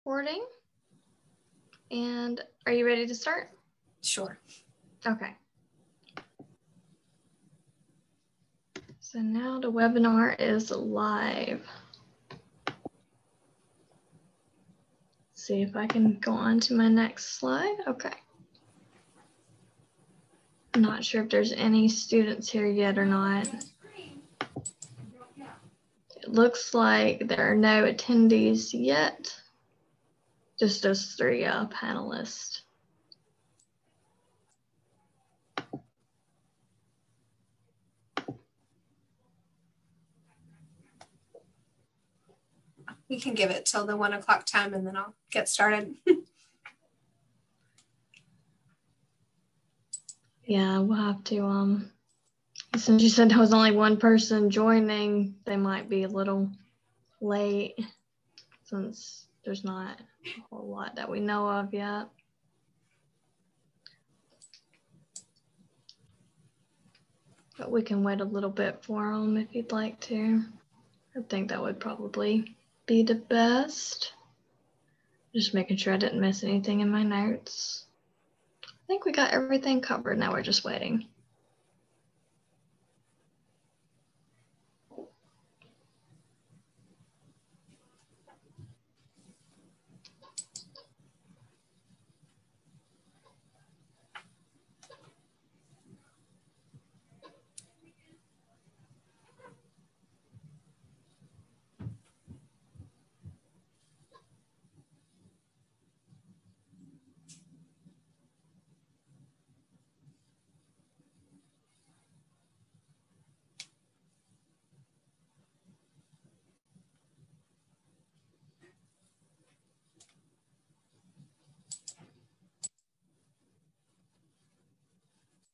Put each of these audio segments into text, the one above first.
recording. And are you ready to start? Sure. Okay. So now the webinar is live. See if I can go on to my next slide. Okay. I'm not sure if there's any students here yet or not. It looks like there are no attendees yet. Just those three panelists. We can give it till the 1 o'clock time and then I'll get started. Yeah, we'll have to, since you said there was only one person joining, they might be a little late since there's not a whole lot that we know of yet. But we can wait a little bit for them if you'd like to. I think that would probably be the best. Just making sure I didn't miss anything in my notes. I think we got everything covered. Now we're just waiting.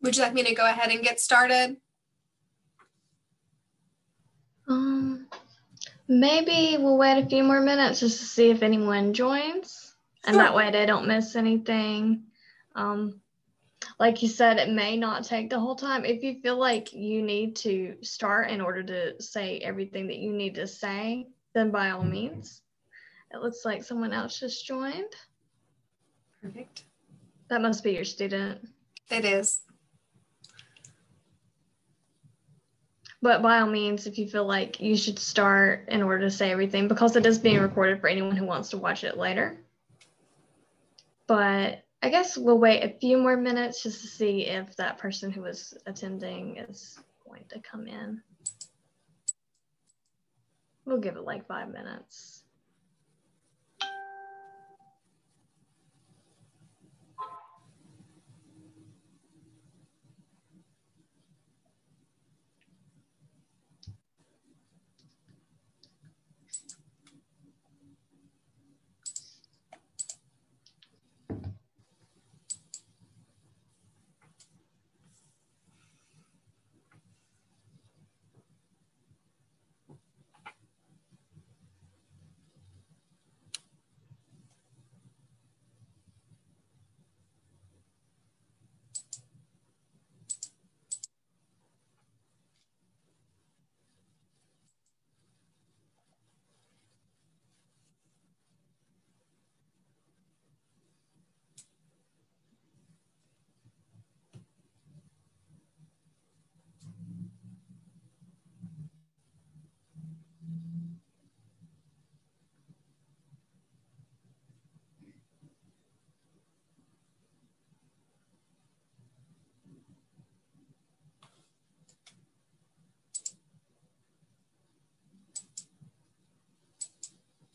Would you like me to go ahead and get started? Maybe we'll wait a few more minutes just to see if anyone joins, and that way they don't miss anything. Like you said, it may not take the whole time. If you feel like you need to start in order to say everything that you need to say, then by all means. It looks like someone else just joined. Perfect. That must be your student. It is. But by all means, if you feel like you should start in order to say everything, because it is being recorded for anyone who wants to watch it later. But I guess we'll wait a few more minutes just to see if that person who was attending is going to come in. We'll give it like 5 minutes.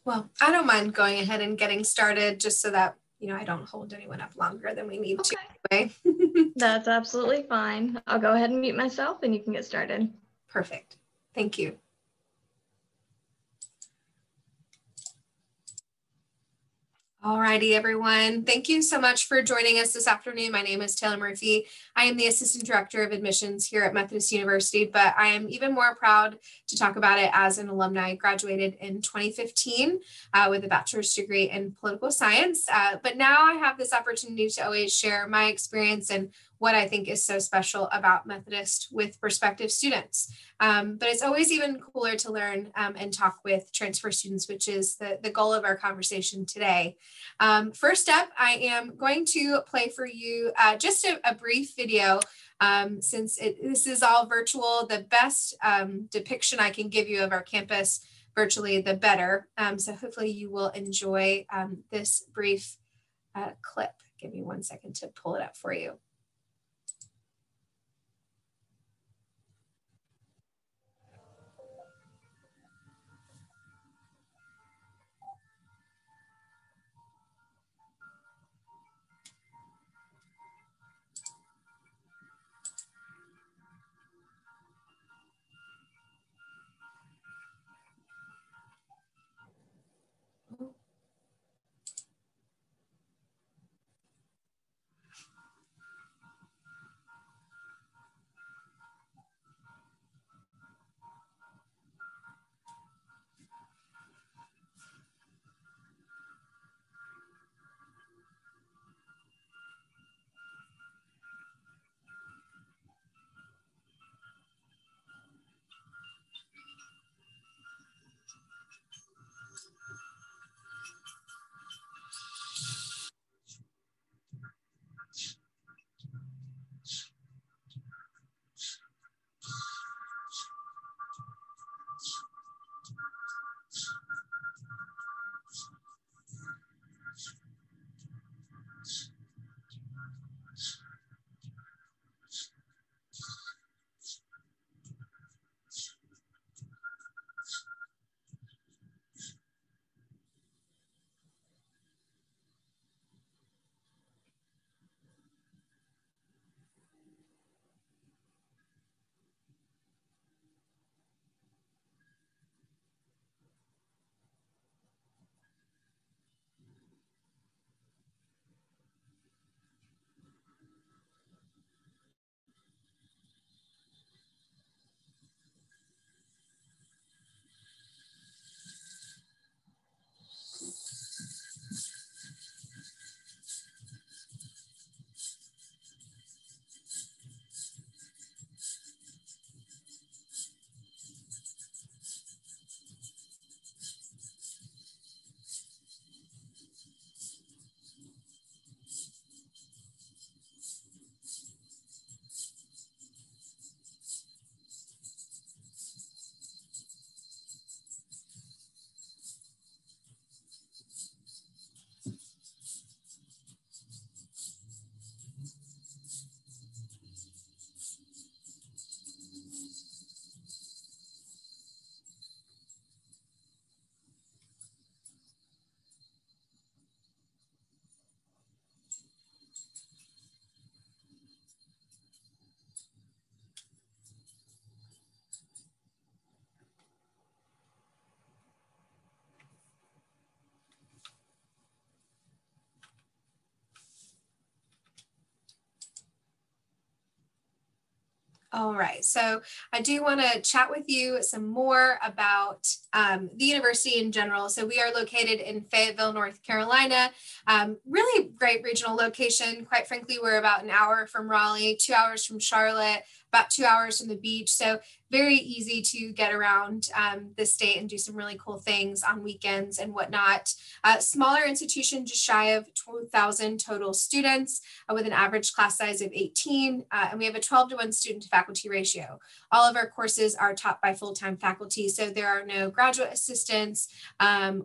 Well, I don't mind going ahead and getting started just so that, I don't hold anyone up longer than we need to anyway. That's absolutely fine. I'll go ahead and mute myself and you can get started. Perfect. Thank you. Alrighty, everyone. Thank you so much for joining us this afternoon. My name is Taylor Murphy. I am the Assistant Director of Admissions here at Methodist University, but I am even more proud to talk about it as an alumni. I graduated in 2015 with a bachelor's degree in political science. But now I have this opportunity to always share my experience and what I think is so special about Methodist with prospective students. But it's always even cooler to learn and talk with transfer students, which is the goal of our conversation today. First up, I am going to play for you just a brief video. Since this is all virtual, the best depiction I can give you of our campus virtually, the better. So hopefully you will enjoy this brief clip. Give me 1 second to pull it up for you. All right, so I do want to chat with you some more about the university in general. So we are located in Fayetteville, North Carolina. Really great regional location. Quite frankly, we're about an hour from Raleigh, 2 hours from Charlotte, about 2 hours from the beach. So very easy to get around the state and do some really cool things on weekends and whatnot. Smaller institution, just shy of 12,000 total students with an average class size of 18. And we have a 12-to-1 student to faculty ratio. All of our courses are taught by full-time faculty. So there are no graduate assistants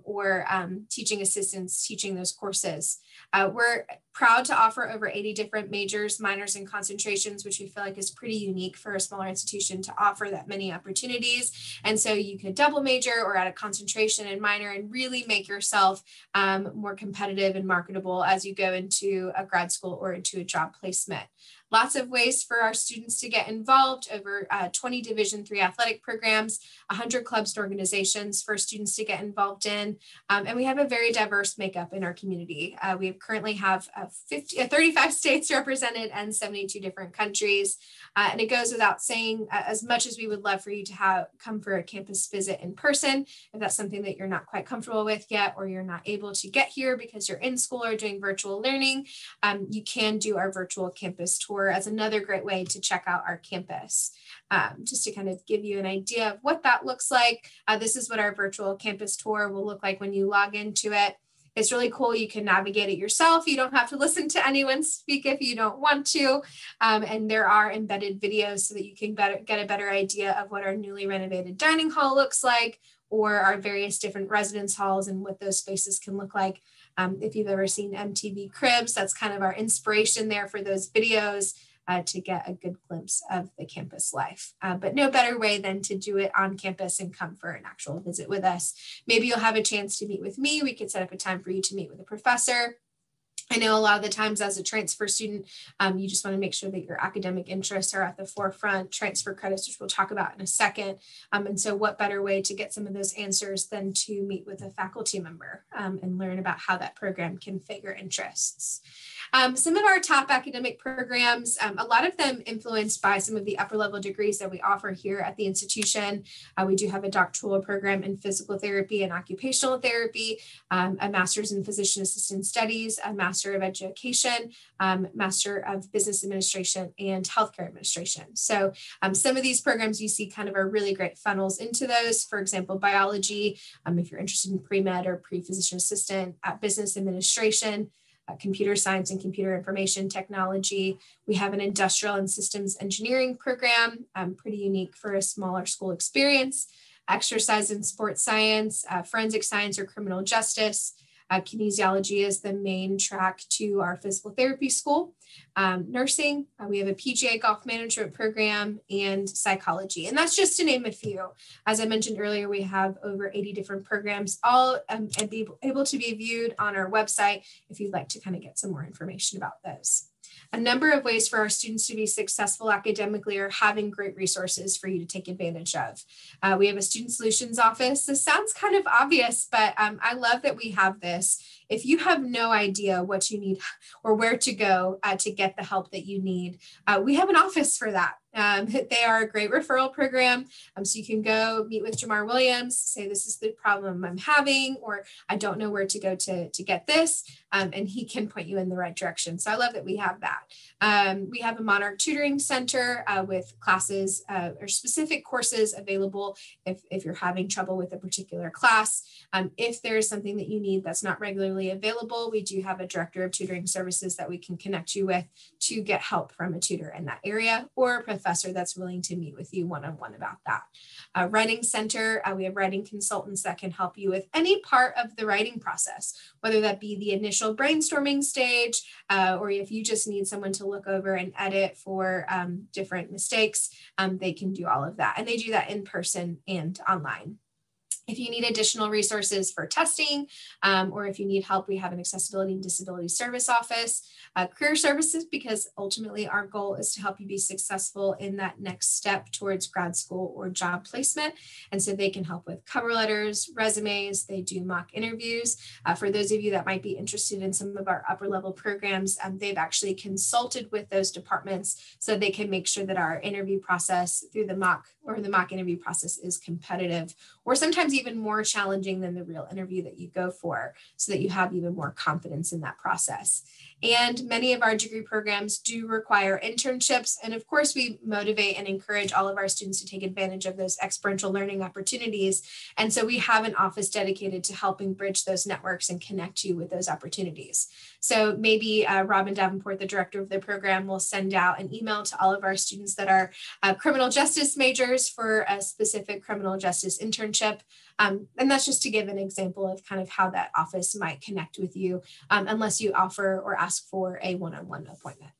or teaching assistants teaching those courses. We're proud to offer over 80 different majors, minors, and concentrations, which we feel like is pretty unique for a smaller institution to offer that many opportunities. And so you could double major or add a concentration and minor and really make yourself more competitive and marketable as you go into a grad school or into a job placement. Lots of ways for our students to get involved, over 20 Division III athletic programs, 100 clubs and organizations for students to get involved in. And we have a very diverse makeup in our community. We currently have 35 states represented and 72 different countries. And it goes without saying, as much as we would love for you to come for a campus visit in person, if that's something that you're not quite comfortable with yet, or you're not able to get here because you're in school or doing virtual learning, you can do our virtual campus tour tour as another great way to check out our campus. Just to kind of give you an idea of what that looks like. This is what our virtual campus tour will look like when you log into it. It's really cool. You can navigate it yourself. You don't have to listen to anyone speak if you don't want to. And there are embedded videos so that you can get a better idea of what our newly renovated dining hall looks like, or our various different residence halls and what those spaces can look like. If you've ever seen MTV Cribs, that's kind of our inspiration there for those videos. To get a good glimpse of the campus life. But no better way than to do it on campus and come for an actual visit with us. Maybe you'll have a chance to meet with me. We could set up a time for you to meet with a professor. I know a lot of the times as a transfer student, you just want to make sure that your academic interests are at the forefront, transfer credits, which we'll talk about in a second. And so what better way to get some of those answers than to meet with a faculty member and learn about how that program can fit your interests. Some of our top academic programs, a lot of them influenced by some of the upper level degrees that we offer here at the institution. We do have a doctoral program in physical therapy and occupational therapy, a master's in physician assistant studies, a master of education, master of business administration, and healthcare administration. So some of these programs you see kind of are really great funnels into those. For example, biology, if you're interested in pre-med or pre-physician assistant, business administration, computer science and computer information technology. We have an industrial and systems engineering program, pretty unique for a smaller school experience, exercise and sports science, forensic science or criminal justice. Kinesiology is the main track to our physical therapy school. Nursing, we have a PGA golf management program, and psychology. And that's just to name a few. As I mentioned earlier, we have over 80 different programs, all able to be viewed on our website if you'd like to kind of get some more information about those. A number of ways for our students to be successful academically are having great resources for you to take advantage of. We have a student solutions office. This sounds kind of obvious, but I love that we have this. If you have no idea what you need or where to go to get the help that you need, we have an office for that. They are a great referral program. So you can go meet with Jamar Williams, say this is the problem I'm having, or I don't know where to go to get this, and he can point you in the right direction. So I love that we have that. We have a Monarch Tutoring Center with classes or specific courses available if you're having trouble with a particular class. If there's something that you need that's not regularly available, we do have a director of tutoring services that we can connect you with to get help from a tutor in that area, or a professor that's willing to meet with you one-on-one about that. Writing Center, we have writing consultants that can help you with any part of the writing process, whether that be the initial brainstorming stage, or if you just need someone to look over and edit for different mistakes, they can do all of that. And they do that in person and online. If you need additional resources for testing, or if you need help, we have an accessibility and disability service office, career services, because ultimately our goal is to help you be successful in that next step towards grad school or job placement. And so they can help with cover letters, resumes, they do mock interviews. For those of you that might be interested in some of our upper level programs, they've actually consulted with those departments so they can make sure that our interview process through the mock interview process is competitive, or sometimes even more challenging than the real interview that you go for, so that you have even more confidence in that process. And many of our degree programs do require internships. And of course, we motivate and encourage all of our students to take advantage of those experiential learning opportunities. And so we have an office dedicated to helping bridge those networks and connect you with those opportunities. So maybe Robin Davenport, the director of the program, will send out an email to all of our students that are criminal justice majors for a specific criminal justice internship. And that's just to give an example of kind of how that office might connect with you, unless you offer or ask for a one-on-one appointment.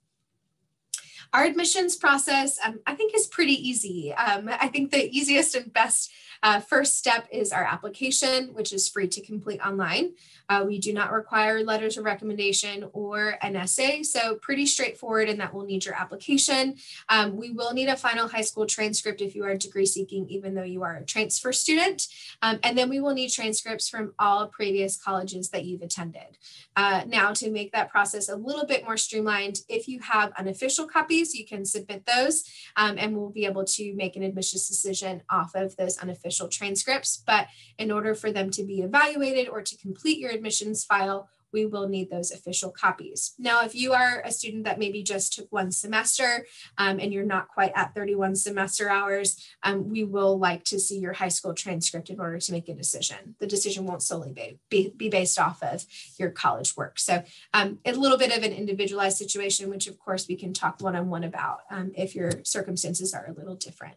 Our admissions process, I think, is pretty easy. I think the easiest and best first step is our application, which is free to complete online. We do not require letters of recommendation or an essay, so pretty straightforward, and that will need your application. We will need a final high school transcript if you are degree seeking, even though you are a transfer student. And then we will need transcripts from all previous colleges that you've attended. Now, to make that process a little bit more streamlined, if you have unofficial copies, you can submit those, and we'll be able to make an admissions decision off of those unofficial transcripts. But in order for them to be evaluated or to complete your admissions file, we will need those official copies. Now, if you are a student that maybe just took one semester and you're not quite at 31 semester hours, we will like to see your high school transcript in order to make a decision. The decision won't solely be based off of your college work. So a little bit of an individualized situation, which of course we can talk one-on-one about if your circumstances are a little different.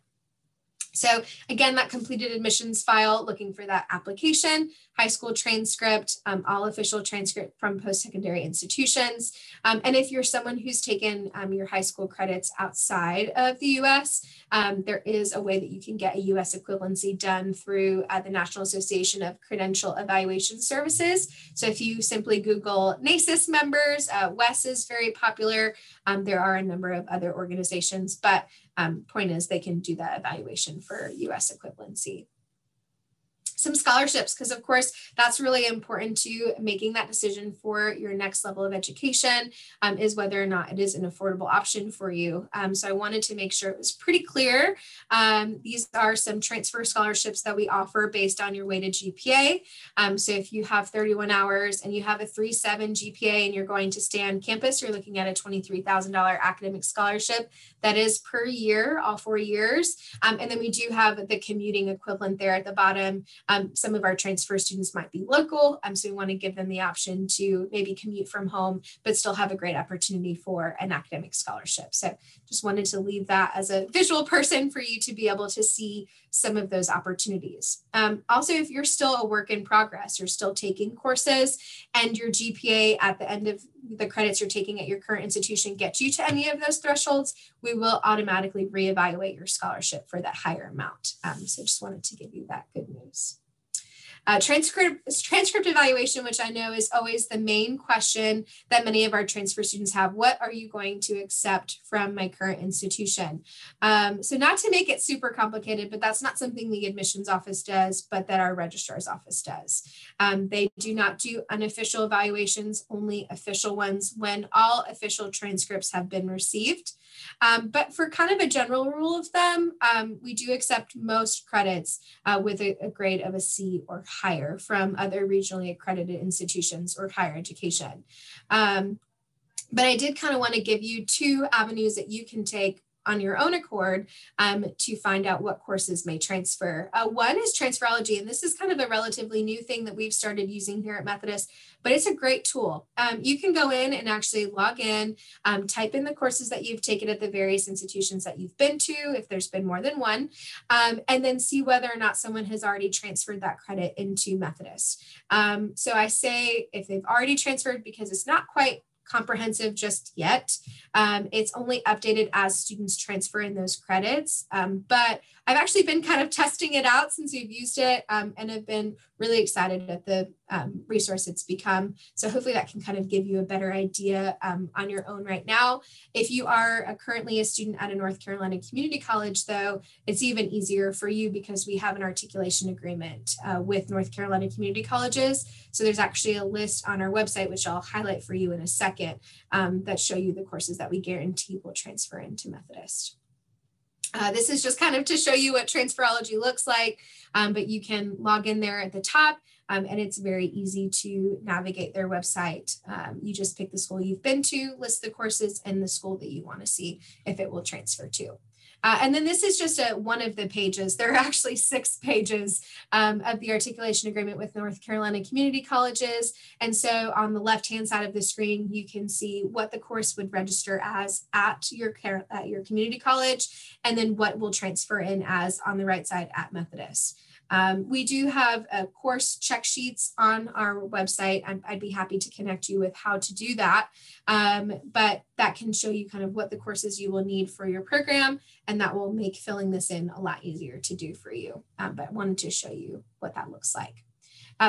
So again, that completed admissions file, looking for that application, high school transcript, all official transcript from post-secondary institutions. And if you're someone who's taken your high school credits outside of the US, there is a way that you can get a US equivalency done through the National Association of Credential Evaluation Services. So if you simply Google NACIS members, WES is very popular. There are a number of other organizations, but point is they can do that evaluation for US equivalency. Some scholarships, because of course that's really important to making that decision for your next level of education, is whether or not it is an affordable option for you. So I wanted to make sure it was pretty clear. These are some transfer scholarships that we offer based on your weighted GPA. So if you have 31 hours and you have a 3.7 GPA and you're going to stay on campus, you're looking at a $23,000 academic scholarship. That is per year, all 4 years. And then we do have the commuting equivalent there at the bottom. Some of our transfer students might be local, so we want to give them the option to maybe commute from home, but still have a great opportunity for an academic scholarship. So just wanted to leave that as a visual person for you to be able to see some of those opportunities. Also, if you're still a work in progress, you're still taking courses and your GPA at the end of the credits you're taking at your current institution gets you to any of those thresholds, we will automatically reevaluate your scholarship for that higher amount. So just wanted to give you that good news. Transcript evaluation, which I know is always the main question that many of our transfer students have. What are you going to accept from my current institution? So not to make it super complicated, but that's not something the admissions office does, but that our registrar's office does. They do not do unofficial evaluations, only official ones when all official transcripts have been received. But for kind of a general rule of thumb, we do accept most credits with a grade of a C or higher from other regionally accredited institutions or higher education. But I did kind of want to give you 2 avenues that you can take on your own accord to find out what courses may transfer. One is transferology, and this is kind of a relatively new thing that we've started using here at Methodist, but it's a great tool. You can go in and actually log in, type in the courses that you've taken at the various institutions that you've been to, if there's been more than one, and then see whether or not someone has already transferred that credit into Methodist. So I say if they've already transferred, because it's not quite comprehensive just yet. It's only updated as students transfer in those credits. But I've actually been kind of testing it out since we've used it and have been really excited at the resource it's become. So hopefully that can kind of give you a better idea on your own right now. If you are currently a student at a North Carolina community college, though, it's even easier for you because we have an articulation agreement with North Carolina community colleges. So there's actually a list on our website, which I'll highlight for you in a second, that show you the courses that we guarantee will transfer into Methodist. This is just kind of to show you what transferology looks like, but you can log in there at the top and it's very easy to navigate their website. You just pick the school you've been to, list the courses and the school that you want to see if it will transfer to. And then this is just one of the pages. There are actually 6 pages of the articulation agreement with North Carolina community colleges. And so on the left-hand side of the screen, you can see what the course would register as at your community college, and then what will transfer in as on the right side at Methodist. We do have course check sheets on our website. I'd be happy to connect you with how to do that. But that can show you kind of what the courses you will need for your program, and that will make filling this in a lot easier to do for you. But I wanted to show you what that looks like.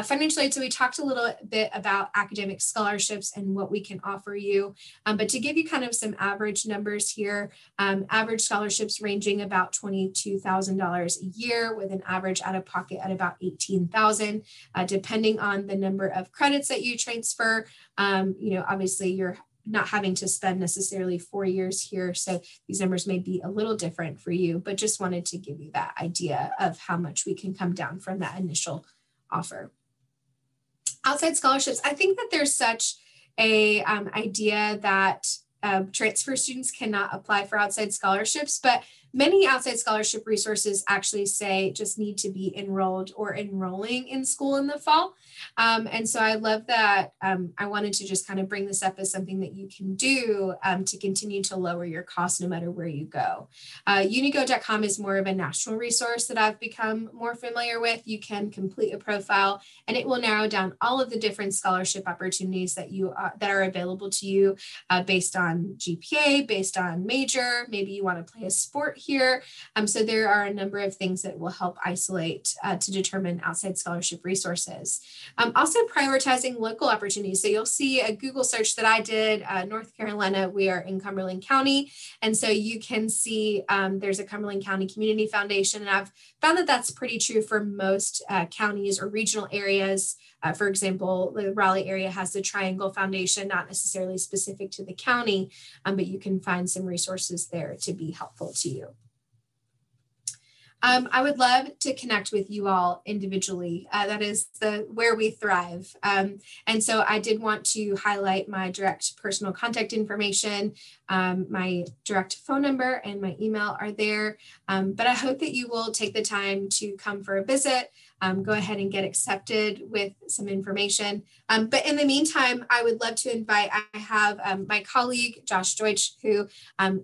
Financial aid, so we talked a little bit about academic scholarships and what we can offer you, but to give you kind of some average numbers here, average scholarships ranging about $22,000 a year with an average out of pocket at about $18,000, depending on the number of credits that you transfer. Obviously you're not having to spend necessarily 4 years here. So these numbers may be a little different for you, but just wanted to give you that idea of how much we can come down from that initial offer. Outside scholarships, I think that there's such a idea that transfer students cannot apply for outside scholarships, but many outside scholarship resources actually say just need to be enrolled or enrolling in school in the fall. And so I love that. I wanted to just kind of bring this up as something that you can do to continue to lower your costs no matter where you go. Unigo.com is more of a national resource that I've become more familiar with. You can complete a profile and it will narrow down all of the different scholarship opportunities that that are available to you based on GPA, based on major. Maybe you want to play a sport here. So there are a number of things that will help isolate to determine outside scholarship resources. Also prioritizing local opportunities. So you'll see a Google search that I did, North Carolina, we are in Cumberland County. And so you can see there's a Cumberland County Community Foundation. And I've found that that's pretty true for most counties or regional areas. For example, the Raleigh area has the Triangle Foundation, not necessarily specific to the county, but you can find some resources there to be helpful to you. I would love to connect with you all individually. That is where we thrive. And so I did want to highlight my direct personal contact information. My direct phone number and my email are there. But I hope that you will take the time to come for a visit. Go ahead and get accepted with some information. But in the meantime, I would love to invite, I have my colleague, Josh Deutsch, who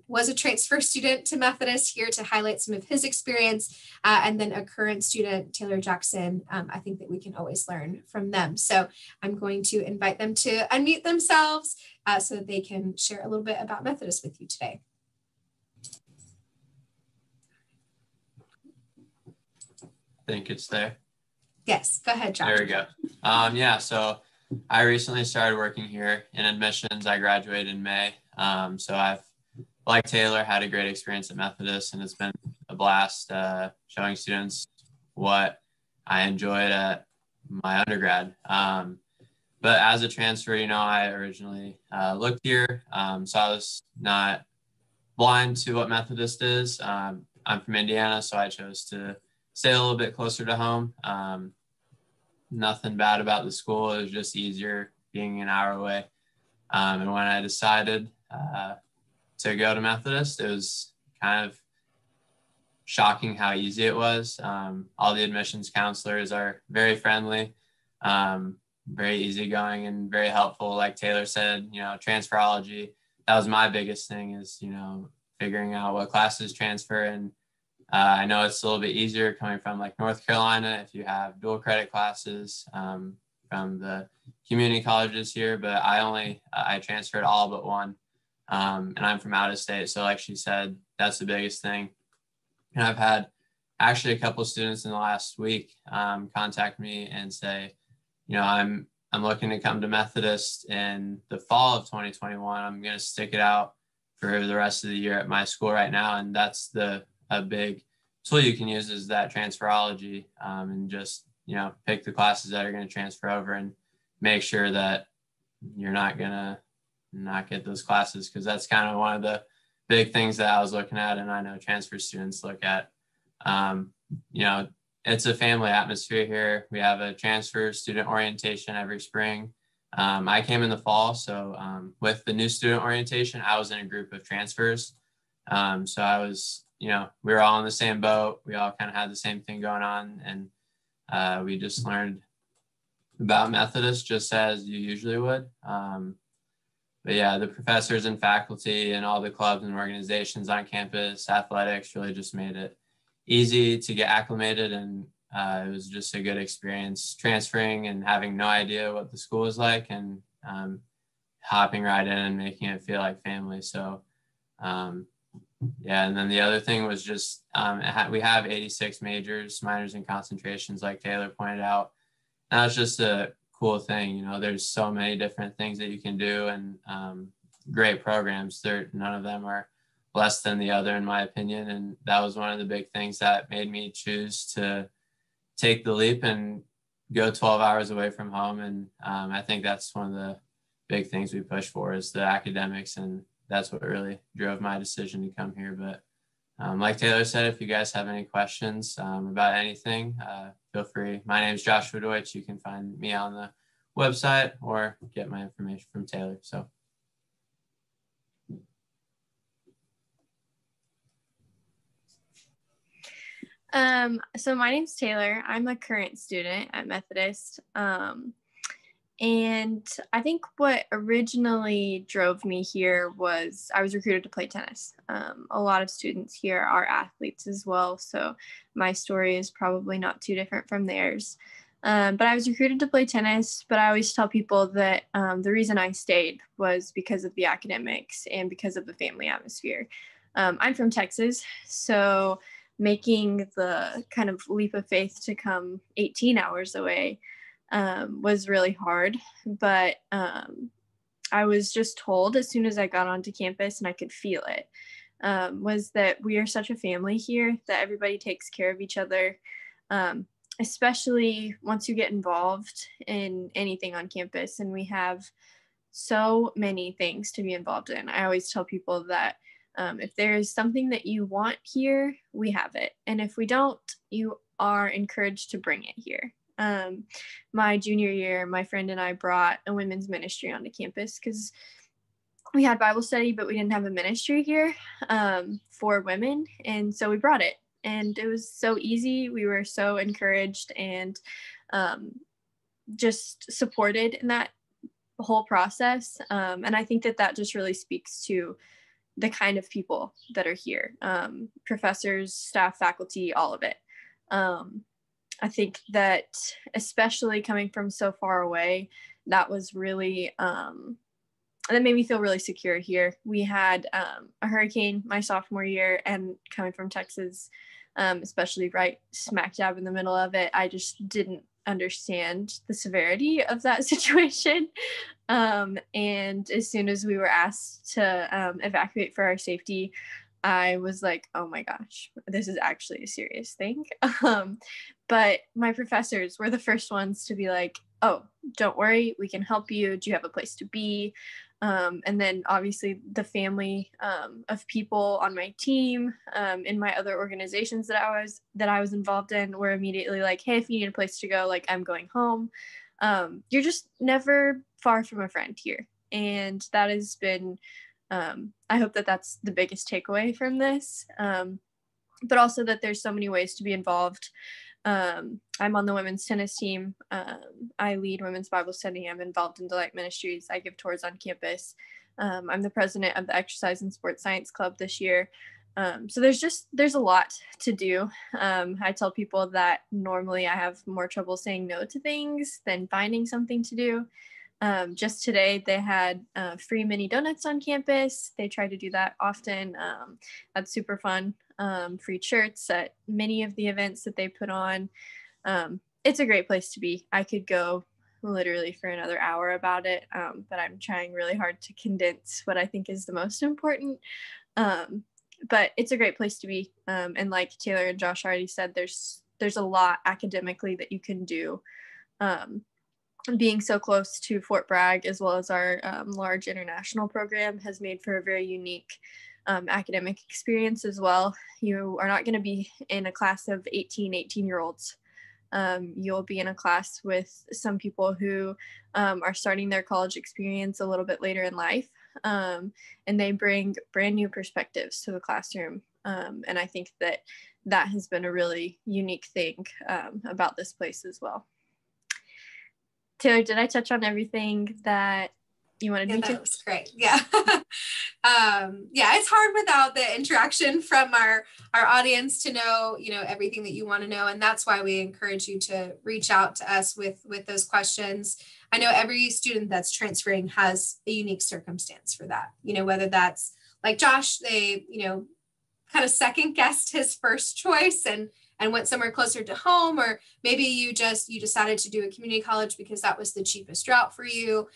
was a transfer student to Methodist, here to highlight some of his experience, and then a current student, Taylor Jackson. I think that we can always learn from them. So I'm going to invite them to unmute themselves so that they can share a little bit about Methodist with you today. I think it's there. Yes, go ahead, Josh. There we go. Yeah, so I recently started working here in admissions. I graduated in May. So I've, like Taylor, had a great experience at Methodist, and it's been a blast showing students what I enjoyed at my undergrad. But as a transfer, you know, I originally looked here, so I was not blind to what Methodist is. I'm from Indiana, so I chose to stay a little bit closer to home. Nothing bad about the school. It was just easier being an hour away. And when I decided to go to Methodist, it was kind of shocking how easy it was. All the admissions counselors are very friendly, very easygoing and very helpful. Like Taylor said, you know, transferology, that was my biggest thing, is, you know, figuring out what classes transfer. And I know it's a little bit easier coming from like North Carolina if you have dual credit classes from the community colleges here, but I transferred all but one, and I'm from out of state. So like she said, that's the biggest thing. And I've had actually a couple of students in the last week contact me and say, you know, I'm looking to come to Methodist in the fall of 2021. I'm going to stick it out for the rest of the year at my school right now. And that's a big tool you can use, is that transferology, and just, you know, pick the classes that are going to transfer over and make sure that you're not going to not get those classes, because that's kind of one of the big things that I was looking at, and I know transfer students look at. You know, it's a family atmosphere here. We have a transfer student orientation every spring. I came in the fall, so with the new student orientation, I was in a group of transfers. So I was, you know, we were all in the same boat. We all kind of had the same thing going on. And we just learned about Methodist just as you usually would. But yeah, the professors and faculty and all the clubs and organizations on campus, athletics, really just made it easy to get acclimated. And it was just a good experience transferring and having no idea what the school was like, and hopping right in and making it feel like family. So yeah, and then the other thing was just we have 86 majors, minors, and concentrations, like Taylor pointed out. And that's just a cool thing. You know, there's so many different things that you can do, and great programs. None of them are less than the other, in my opinion. And that was one of the big things that made me choose to take the leap and go 12 hours away from home. And I think that's one of the big things we push for, is the academics, and that's what really drove my decision to come here. But like Taylor said, if you guys have any questions about anything, feel free. My name is Joshua Deutsch. You can find me on the website or get my information from Taylor. So. So my name's Taylor. I'm a current student at Methodist. And I think what originally drove me here was I was recruited to play tennis. A lot of students here are athletes as well, so my story is probably not too different from theirs. But I was recruited to play tennis, but I always tell people that the reason I stayed was because of the academics and because of the family atmosphere. I'm from Texas, so making the kind of leap of faith to come 18 hours away was really hard, but I was just told as soon as I got onto campus, and I could feel it, was that we are such a family here, that everybody takes care of each other, especially once you get involved in anything on campus. And we have so many things to be involved in. I always tell people that if there is something that you want here, we have it. And if we don't, you are encouraged to bring it here. My junior year, my friend and I brought a women's ministry onto campus because we had Bible study, but we didn't have a ministry here for women. And so we brought it, and it was so easy. We were so encouraged and just supported in that whole process. And I think that that just really speaks to the kind of people that are here, professors, staff, faculty, all of it. I think that especially coming from so far away, that was really, that made me feel really secure here. We had a hurricane my sophomore year, and coming from Texas, especially right smack dab in the middle of it, I just didn't understand the severity of that situation. And as soon as we were asked to evacuate for our safety, I was like, oh my gosh, this is actually a serious thing. But my professors were the first ones to be like, oh, don't worry, we can help you. Do you have a place to be? And then obviously the family of people on my team, in my other organizations that I was involved in, were immediately like, hey, if you need a place to go, like, I'm going home. You're just never far from a friend here. And that has been, I hope that that's the biggest takeaway from this, but also that there's so many ways to be involved. I'm on the women's tennis team. I lead women's Bible study. I'm involved in Delight Ministries. I give tours on campus. I'm the president of the Exercise and Sports Science Club this year. So there's a lot to do. I tell people that normally I have more trouble saying no to things than finding something to do. Just today they had free mini donuts on campus. They try to do that often. That's super fun. Free shirts at many of the events that they put on. It's a great place to be. I could go literally for another hour about it, but I'm trying really hard to condense what I think is the most important. But it's a great place to be. And like Taylor and Josh already said, there's a lot academically that you can do. Being so close to Fort Bragg, as well as our large international program, has made for a very unique academic experience as well. You are not going to be in a class of 18-year-olds. You'll be in a class with some people who are starting their college experience a little bit later in life, and they bring brand new perspectives to the classroom. And I think that has been a really unique thing about this place as well. Taylor, did I touch on everything that you wanted me to? That was great. Yeah. Yeah, it's hard without the interaction from our audience to know, everything that you want to know. And that's why we encourage you to reach out to us with those questions. I know every student that's transferring has a unique circumstance for that, whether that's like Josh, they, kind of second guessed his first choice and went somewhere closer to home, or maybe you decided to do a community college because that was the cheapest route for you.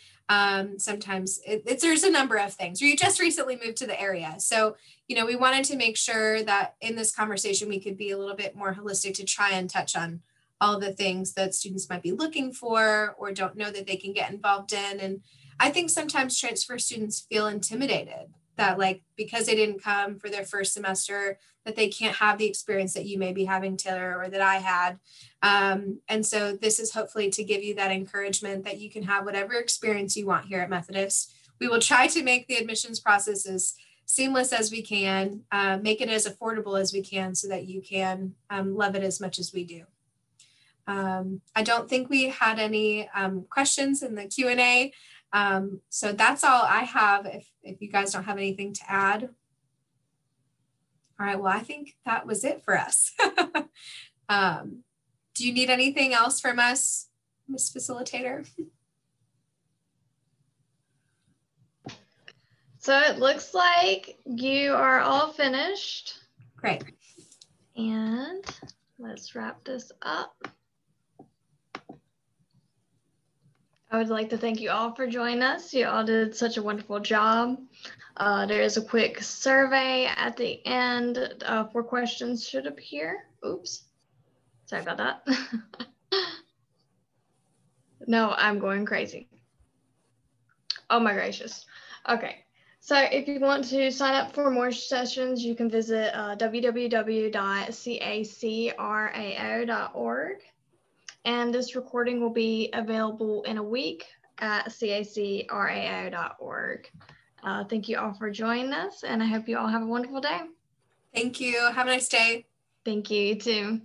Sometimes there's a number of things, or you just recently moved to the area. So, we wanted to make sure that in this conversation, we could be a little bit more holistic to try and touch on all the things that students might be looking for or don't know that they can get involved in. And I think sometimes transfer students feel intimidated that like, because they didn't come for their first semester, that they can't have the experience that you may be having, Taylor, or that I had. And so this is hopefully to give you that encouragement that you can have whatever experience you want here at Methodist. We will try to make the admissions process as seamless as we can, make it as affordable as we can so that you can love it as much as we do. I don't think we had any questions in the Q&A. So that's all I have if you guys don't have anything to add. All right, well, I think that was it for us. Do you need anything else from us, Ms. Facilitator? So it looks like you are all finished. Great. And let's wrap this up. I would like to thank you all for joining us. You all did such a wonderful job. There is a quick survey at the end. 4 questions should appear. Oops. Sorry about that. No, I'm going crazy. Oh my gracious. Okay. So if you want to sign up for more sessions, you can visit www.cacrao.org. And this recording will be available in a week at cacrao.org. Thank you all for joining us, and I hope you all have a wonderful day. Thank you. Have a nice day. Thank you, you too.